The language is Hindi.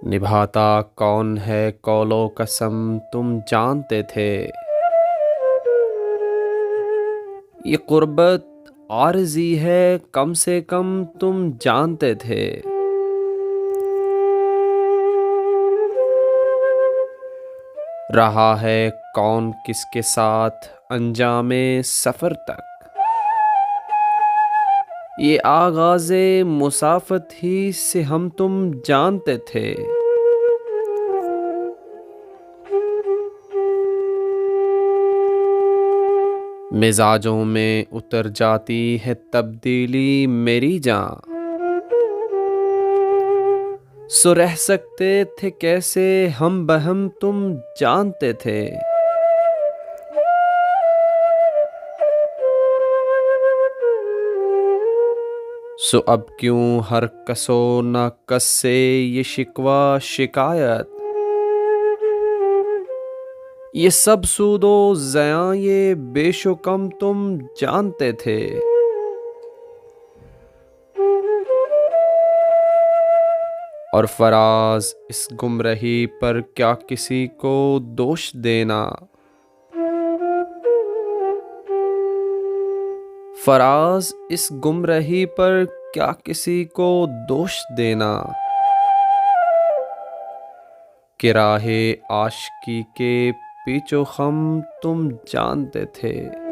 निभाता कौन है कौलो कसम तुम जानते थे। ये कुर्बत आरज़ी है कम से कम तुम जानते थे। रहा है कौन किसके साथ अंजामे सफ़र तक। ये आगाज़े मुसाफत ही से हम तुम जानते थे। मिजाजों में उतर जाती है तब्दीली मेरी जान। सो रह सकते थे कैसे हम बहम तुम जानते थे। सो अब क्यों हर कसो न कस से ये शिकवा शिकायत। ये सब सूदो ज़यां ये बेशुकम तुम जानते थे। और फराज इस गुमराही पर क्या किसी को दोष देना। फराज इस गुमराही पर क्या किसी को दोष देना। कि राहे आशिकी के पीछो खम तुम जानते थे।